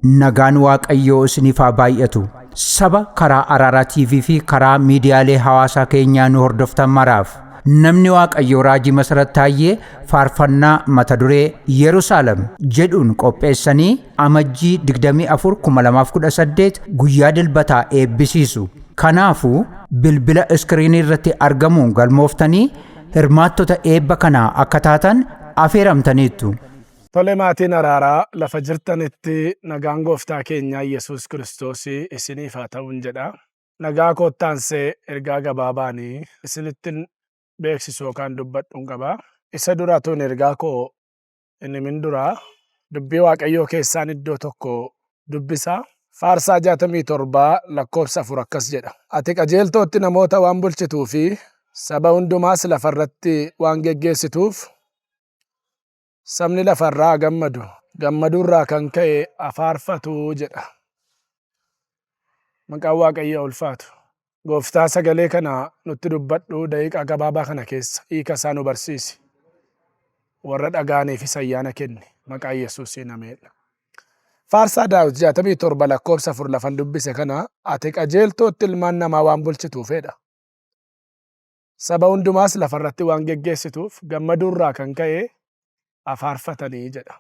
Nagaan Waaqayyoo isiniif haa baay'atu. Saba karaa Araaraa TV fi karaa miidiyaalee hawaasaa keenyaa nu hordoftan maraaf namni Waaqayyoo Raajii Masarat Taayyee faarfannaa mata duree Yerusaalem jedhuun qopheessanii amajjii 24 2018 guyyaa dilbataa eebbisiisu. Kanaafuu bilbila iskiriinii irratti argamuun galmooftanii hirmaattota eebba kanaa akka taatan afeeramtaniittu. Tole maatiin Araaraa lafa jirtanitti nagaan Gooftaa keenya Yesuus Kiristoos isiniif haa ta'uun jedha. Nagaa koottaansee ergaa gabaabaanii isinittin beeksisu yookaan dubbadhuun qaba. Isa duratuun ergaa koo inni min duraa dubbii Waaqayyoo keessaan iddoo tokko dubbisa. Faarsaa 67 lakkoofsa 4 akkas jedha. Ati qajeeltootti namoota waan bulchituu fi saba hundumaas lafarratti waan geggeessituuf sabni lafarraa gammaduurraa kan ka'e afaarfatu jedha. Maqaan Waaqayyoo ulfaatu. Gooftaa sagalee kana nutti dubbadhu daqiiqaa gabaabaa kana keessa hiika isaa nu barsiisi. Warra dhaga'aniifis ayyaana kenni. Maqaa Yesuusiin ameen. Faarsaa Daawit 67 lakkoofsa 4 lafan dubbise kana ati qajeeltootti ilmaan namaa waan bulchituufedha. Saba hundumaas lafarratti waan geggeessituuf gammaduurraa kan ka'e afaarfatanii jedha.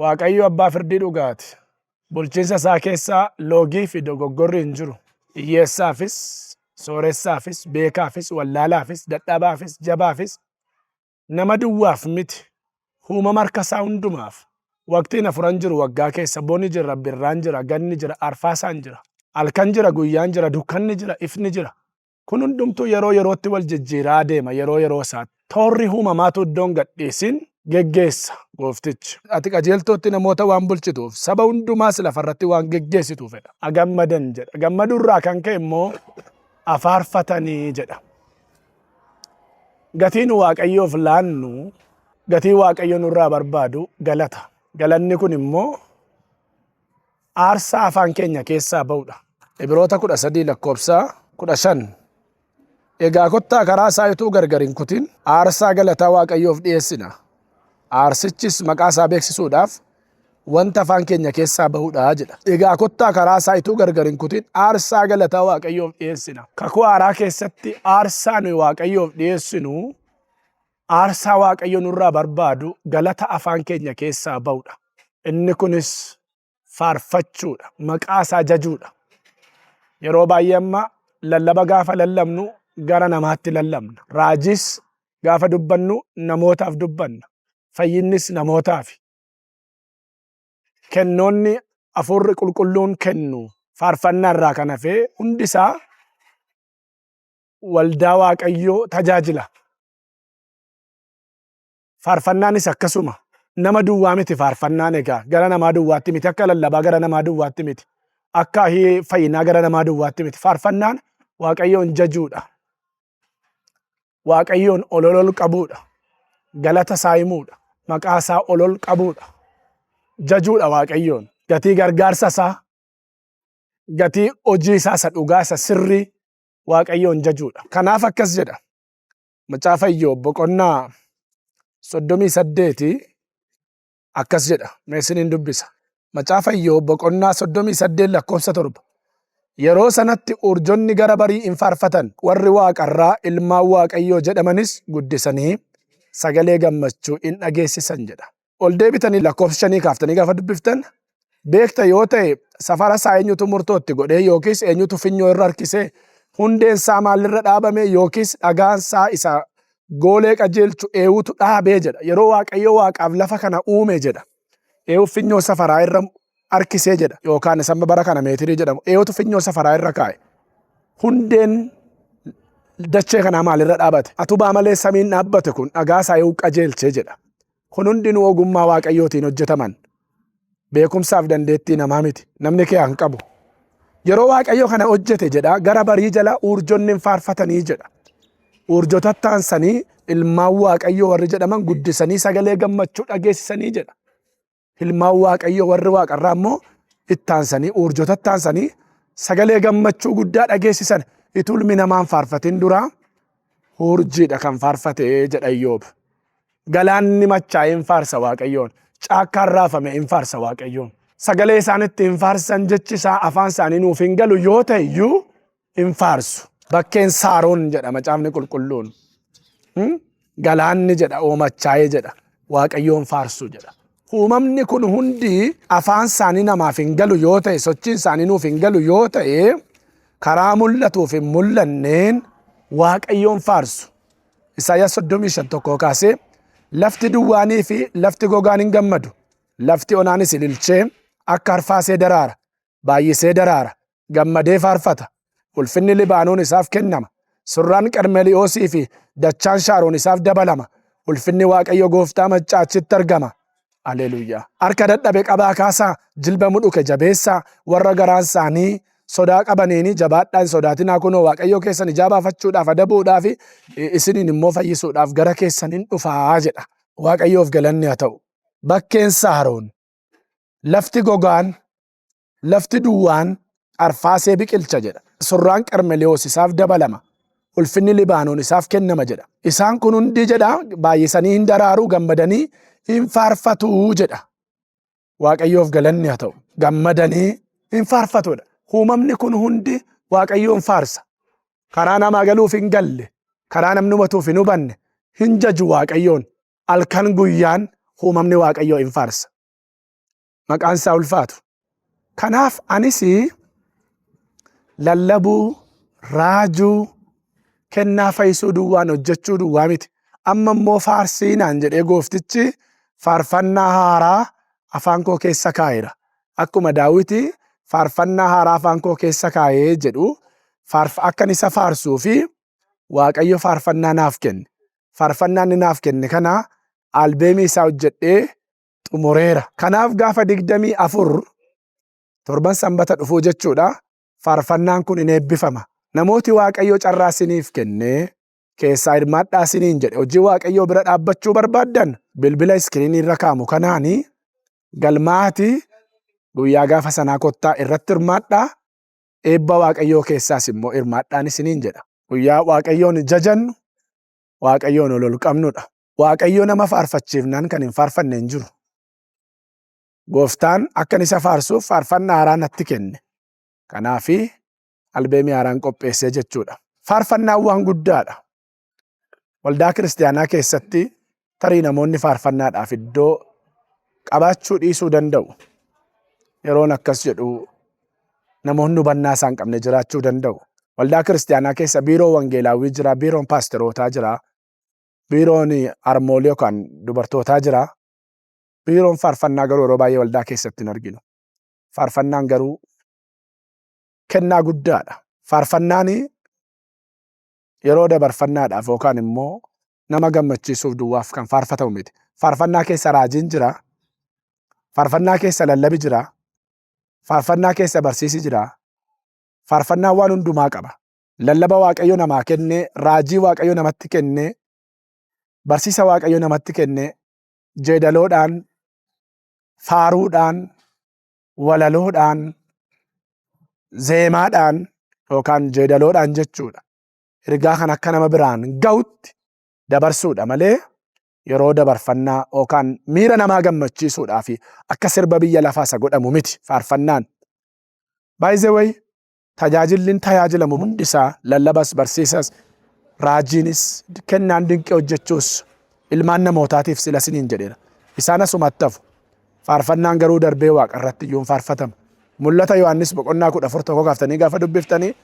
Waaqayyo abbaa firdii dhugaati. Bulchiinsa isaa keessaa loogii fi dogoggorri hin jiru. Hiyyeessaafis, sooressaafis, beekaafis, wallaalaafis, dadhabaafis, jabaafis, nama duwwaaf miti. Uumama harka isaa hundumaaf. Waqtiin afuran jiru waggaa keessa bonni jira, birraan jira, ganni jira, arfaasaan jira. Halkan jira, guyyaan jira, dukkanni jira, ifni jira. Kun hundumtuu yeroo yerootti wal jijjiiraa deema yeroo yeroo isaatti. Toorri uumamaatu iddoon gadhiisin geggeessa gooftichi. Ati qajeeltootti namoota waan bulchituuf saba hundumaas lafarratti waan geggeessituufedha. Agammadan jedha. Gammaduurraa kan ka'e immoo afaarfatanii jedha. Gatiin Waaqayyoof laannu, gatii Waaqayyo nurraa barbaadu galata. Galanni kun immoo aarsaa afaan keenya keessaa ba'udha. Ibroota 13 lakkoofsa 15. Egaa kottaa karaa isaa utuu gargar hin kutin aarsaa galataa Waaqayyoof dhiyeessina. Aarsichis maqaa isaa beeksisuudhaaf wanta afaan keenya keessaa bahudha jedha. Egaa kottaa karaa isaa utuu gargar hin kutin aarsaa galataa Waaqayyoof dhiyeessina. Kakuu haaraa keessatti aarsaa nuyi Waaqayyoof dhiyeessinu aarsaa Waaqayyo nurraa barbaadu galata afaan keenya keessaa bahudha. Inni kunis faarfachuudha. Maqaa isaa jajuudha. Yeroo baay'ee amma lallaba gaafa lallabnu gara namaatti lallabna. Raajis gaafa dubbannu namootaaf dubbanna. Fayyinnis namootaaf. Kennoonni Hafuurri Qulqulluun kennu faarfannaa irraa kan hafe hundisaa waldaa Waaqayyoo tajaajila. Faarfannaanis akkasuma. Nama duwwaa miti faarfannaan egaa gara namaa duwwaatti miti. Akka lallabaa gara namaa duwwaatti miti. Akka fayyinaa gara namaa duwwaatti miti. Faarfannaan Waaqayyoon jajuudha. Waaqayyoon olol qabuudha. Galata isaa himuudha. Maqaa isaa olol qabuudha. Jajuudha Waaqayyoon. Gatii gargaarsa isaa, gatii hojii isaa isa dhugaa isa sirrii Waaqayyoon jajuudha. Kanaaf akkas jedha. Macaafa Iyyoob boqonnaa 38 akkas jedha. Meesiniin dubbisa. Macaafa Iyyoob boqonnaa 38 lakkoofsa 7. Yeroo sanatti urjonni gara barii hin faarfatan warri waaqarraa ilmaan Waaqayyoo jedhamanis guddisanii sagalee gammachuu hin dhageessisan jedha. Ol deebitanii lakkoofsa 5 kaaftanii gaafa dubbiftan beekta yoo ta'e safara isaa eenyutu murtootti godhee yookiis eenyutu finyoo irra harkisee hundeen isaa maalirra dhaabame yookiis dhagaan isaa isa goolee qajeelchu eenyutu dhaabee jedha. Yeroo Waaqayyoo waaqaaf lafa kana uume jedha. Eenyu finyoo safaraa irra harkisee jedha yookaan isa bara kana meetirii jedhamu eenyutu finyoo safaraa irra kaa'e. Hundeen dachee kanaa maalirra dhaabate? Atubaa malee samiin dhaabbate kun dhagaa isaa eenyu qajeelchee jedha. Kun hundinuu ogummaa Waaqayyootiin hojjetaman. Beekumsaaf dandeettii namaa miti. Namni kee hin qabu. Yeroo Waaqayyo kana hojjete jedha gara barii jala urjonni hin faarfatanii jedha. Urjota taansanii ilmaan Waaqayyoo warri jedhaman guddisanii sagalee gammachuu dhageessisanii jedha. Ilmaan Waaqayyoo warri waaqarraa immoo ittaansanii urjota taansanii sagalee gammachuu guddaa dhageessisan. Ituu ilmi namaan faarfatin duraa urjiidha kan faarfate jedha Iyyoob. Galaanni machaa'een faarsa Waaqayyoon. caakkaan raafame hin faarsa Waaqayyoon. Sagalee isaanitti hin faarsan jechi isaa afaan isaanii nuuf hin galu yoo ta'e iyyuu hin faarsu. Bakkeen Saaroon jedha macaafni qulqulluun. Galaanni jedha oomachaa'ee jedha Waaqayyoon faarsu jedha. Uumamni kun hundi afaan isaanii namaaf hin galu yoo ta'e sochiin isaanii nuuf hin galu yoo ta'e karaa mul'atuuf hin mul'anneen Waaqayyoon faarsu. Isaayyaas 35 kaasee lafti duwwaanii fi lafti gogaan hin gammadu. Lafti onaanis ililchee akka arfaasee daraara. Baay'isee daraara. Gammadee faarfata. Ulfinni Libaanoon isaaf kennama. Surraan Qarmeliyoosii fi dachaan Shaaroon isaaf dabalama. Ulfinni Waaqayyo Gooftaa maccaa achitti argama. Aleluuyaa. Harka dadhabe qabaa kaasaa, jilba mudhuke jabeessaa, warra garaan isaanii sodaa qabaniini jabaadhaa hin sodaatinaa kunoo Waaqayyo keessan ijaa baafachuudhaaf adabuudhaaf isiniin immoo fayyisuudhaaf gara keessaniin dhufaa jedha. Waaqayyoof galanni haa ta'u. Bakkeen Saaroon, lafti gogaan, lafti duwwaan arfaasee biqilcha jedha. Surraan Qarmeliyoos isaaf dabalama. Ulfinni Libaanoon isaaf kennama jedha. Isaan kun hundi jedha baay'isanii hin daraaruu gammadanii hin faarfatuu jedha. Waaqayyoof galanni haa ta'u. Gammadanii hin faarfatudha. Uumamni kun hundi Waaqayyoon faarsa. Karaa namaa galuuf hin galle, karaa namni hubatuuf hin hubanne, hin jaju Waaqayyoon. Halkan guyyaan uumamni Waaqayyoo hin faarsa. Maqaan isaa ulfaatu. Kanaaf anis lallabuu, raajuu, kennaa fayyisuu duwwaan hojjechuu duwwaa miti. Amma immoo faarsiinaan jedhee gooftichi faarfannaa haaraa afaan koo keessa kaa'eera. Akkuma Daawiti faarfannaa haaraa afaan koo keessa kaa'ee jedhu akkan isa faarsuu fi Waaqayyo faarfannaa naaf kenne. Faarfannaan inni naaf kenne kana albeemii isaa hojjedhee xumureera. Kanaaf gaafa 24 torban sanbata dhufuu jechuudha. Faarfannaan kun in eebbifama. Namooti Waaqayyo carraa isiniif kennee keessaa hirmaadhaa isiniin jedhe hojii Waaqayyoo bira dhaabbachuu barbaaddan bilbila iskiriinii irra kaa'amu kanaanii galmaati guyyaa gaafa sanaa kottaa irratti hirmaadhaa eebba Waaqayyoo keessaas immoo hirmaadhaan isiniin jedha. Guyyaa Waaqayyoon jajannu Waaqayyoon ol qabnudha. Waaqayyo nama faarfachiifnaan kan hin faarfanne hin jiru. Gooftaan akkan isa faarsuuf faarfannaa haaraa natti kenne. Kanaafi albeemii haaraan qopheessee jechuudha. Faarfannaan waan guddaadha. Waldaa kiristaanaa keessatti tarii namoonni faarfannaadhaaf iddoo qabaachuu dhiisuu danda'u. Yeroon akkas jedhu namoonni hubannaa isaan qabne jiraachuu danda'u. Waldaa kiristaanaa keessa biiroo wangeelaawwii jira, biiroon paasterootaa jira, biiroon armoolii yookaan dubartootaa jira. Biiroon faarfannaa garuu yeroo baay'ee waldaa keessatti hin arginu. Faarfannaan garuu kennaa guddaadha. Faarfannaan yeroo dabarfannaadhaaf yookaan immoo nama gammachiisuuf duwwaaf kan faarfatamu miti. Faarfannaa keessa raajiin jira. Faarfannaa keessa lallabi jira. Faarfannaa keessa barsiisi jira. Faarfannaan waan hundumaa qaba. Lallaba Waaqayyo namaa kennee, raajii Waaqayyo namatti kennee, barsiisa Waaqayyo namatti kennee, jeedaloodhaan, faaruudhaan, walaloodhaan, zeemaadhaan yookaan jeedaloodhaan jechuudha. Ergaa kan akka nama biraan ga'utti dabarsuudha malee yeroo dabarfannaa yookaan miira namaa gammachiisuudhaa fi akka sirba biyya lafaa isa godhamu miti faarfannaan. By the way, tajaajilli tajaajilamu hundisaa lallabas barsiisas raajiinis kennaan dinqii hojjechuus ilmaan namootaatiif sila siniin jedheera. Isaan asumatti hafu. Faarfannaan garuu darbee Waaqa irratti iyyuu faarfatama. Mul'ata Yohaannis boqonnaa 14 kaaftanii gaafa dubbiftanii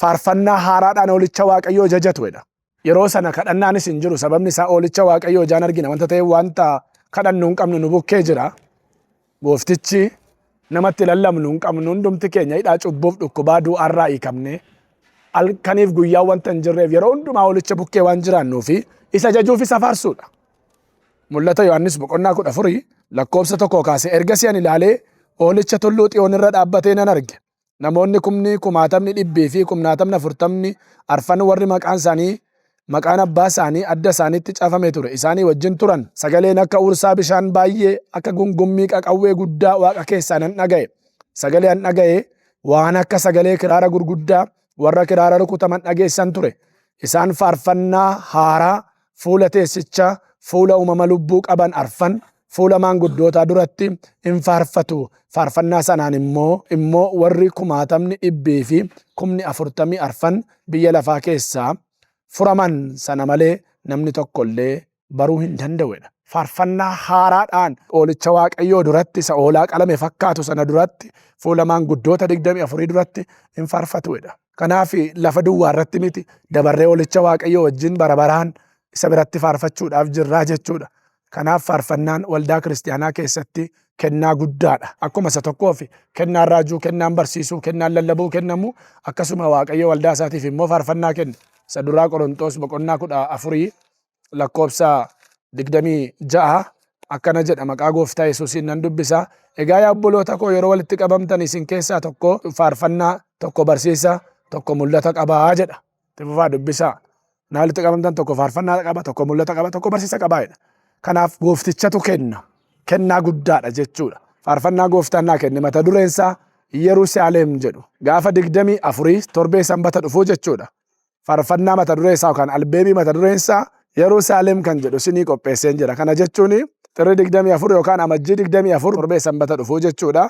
faarfannaa haaraadhaan oolicha Waaqayyoo jajatuudha. Yeroo sana kadhannaanis hin jiru. Sababni isaa oolicha Waaqayyoo ijaan argina wanta ta'e wanta kadhannu hin qabnu nu bukkee jira. Gooftichi namatti lallabnu hin qabnu hundumti keenya hidhaa cubbuuf dhukkubaa du'aarraa hiikamne halkaniif guyyaa wanta hin jirreef yeroo hundumaa oolicha bukkee waan jiraannuu fi isa jajuuf isa faarsuudha. Mul'ata Yohaannis boqonnaa 14 lakkoobsa 1 kaasee ergasii ani ilaalee oolicha tulluu Xiyoon irra dhaabbatee nan arge. Namoonni 10,000 fi 40,000 arfan warri maqaan abbaa isaanii adda isaaniitti caafame ture. Isaanii wajjin turan. Sagaleen akka ursaa bishaan baay'ee akka gungummii qaqawwee guddaa Waaqa keessaa nan dhaga'e. Sagalee an dhaga'e waan akka sagalee kiraara gurguddaa warra kiraara rukutaman dhageessan ture. Isaan faarfannaa haaraa fuula teessichaa fuula uumama lubbuu qaban arfan fuula maanguddootaa duratti hin faarfatu. Faarfannaa sanaan immoo warri 10,000 fi 40,000 biyya lafaa keessaa furaman sana malee namni tokkollee baruu hin danda'udha. Faarfannaa haaraadhaan oolicha Waaqayyoo duratti isa oolaa qalame fakkaatu sana duratti fuula maanguddoota 24 duratti hin faarfatuudha. Kanaaf lafa duwwaa irratti miti dabarree oolicha Waaqayyoo wajjin barabaraan isa biratti faarfachuudhaaf jirraa jechuudha. Kanaaf faarfannaan waldaa kiristaanaa keessatti kennaa guddaadha. Akkuma isa tokkoof kennaan raajuu, kennaan barsiisuu, kennaan lallabuu kennamu akkasuma Waaqayyo waldaa isaatiif immoo faarfannaa kenna. Isa duraa Qorontos boqonnaa 14 lakkoofsa 26 akkana jedha, maqaa gooftaa Yesuusiin nan dubbisa. Egaa yaa obboloota koo yeroo walitti qabamtan isin keessaa tokko faarfannaa, tokko barsiisa, tokko mul'ata qabaa jedha. Tifufaa dubbisaa. Na walitti qabamtan tokko faarfannaa qaba, tokko mul'ata qaba, tokko barsiisa qabaa jedha. Kanaaf gooftichatu kenna. Kennaa guddaadha jechuudha. Faarfannaa gooftaan naa kenne mata dureen isaa Yerusaalem jedhu. Gaafa 24 torbee sanbata dhufuu jechuudha. Faarfannaa mata duree isaa yookaan albeemii mata dureen isaa Yerusaalem kan jedhu isinii qopheesseen jira. Kana jechuun xirri 24 yookaan amajjii 24 torbee sanbata dhufuu jechuudha.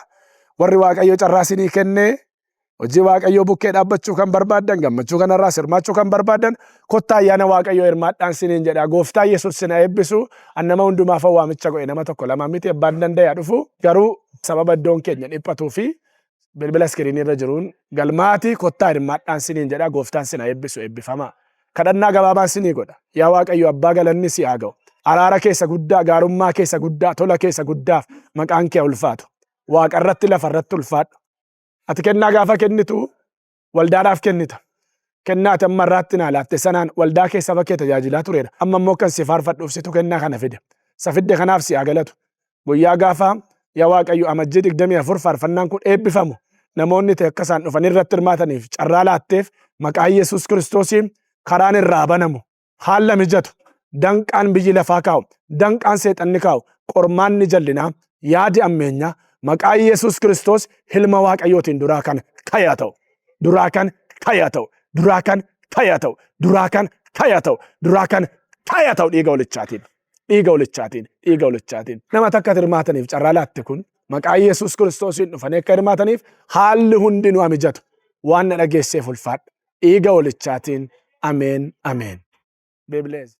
Warri Waaqayyo carraa isinii kennee hojii Waaqayyoo bukkee dhaabbachuu kan barbaadan, gammachuu kanarraa hirmaachuu kan barbaadan kottaa ayyaana Waaqayyoo hirmaadhaan isiniin jedha. Gooftaa Yesuus sina eebbisu. Nama hundumaaf waamicha godhe nama tokko lama miti abbaan danda'a dhufu. Garuu sababa iddoon keenya dhiphatuu fi bilbila iskiriinii irra jiruun galmaati kottaa hirmaadhaan isiniin jedha. Gooftaan sina eebbisu, eebbifamaa. Kadhannaa gabaabaan isinii godha. Yaa Waaqayyo abbaa galanni si haa ga'u. Araara keessa guddaa, gaarummaa keessa guddaa, tola keessa guddaaf maqaan kee ulfaatu. Waaqa irratti lafa irratti ulfaadhu. Ati kennaa gaafa kennitu waldaadhaaf kennita. Kennaa ati amma irraatti naa laatte sanaan waldaa keessa bakkee tajaajilaa tureera. Amma immoo kan si faarfadhuuf situ kennaa kana fide. Isa fidde kanaaf si haa galatu. Guyyaa gaafa yaa Waaqayyo amajjii 24 faarfannaan kun eebbifamu. Namoonni ta'e akka isaan dhufan irratti hirmaataniif carraa laatteef maqaa Yesuus Kiristoosiin karaan irraa banamu. Haala mijatu. Danqaan biyyi lafaa kaa'u. Danqaan seexanni kaa'u. Qormaanni jallinaa. Yaadi ammeenyaa. Maqaa Yesuus Kiristoos ilma Waaqayyootiin duraa kan kayaa ta'u. Duraa kan kayaa ta'u. Duraa kan kayaa ta'u. Duraa kan kayaa ta'u. Duraa kan kayaa ta'u dhiiga olichaatiin. Dhiiga olichaatiin. Dhiiga olichaatiin. Nama takka hirmaataniif carraa laatte kun maqaa Yesuus Kiristoosiin dhufanii akka hirmaataniif haalli hundi nu mijatu. Waan na dhageesseef ulfaadha. Dhiiga olichaatiin. Ameen. Ameen. Be blessed.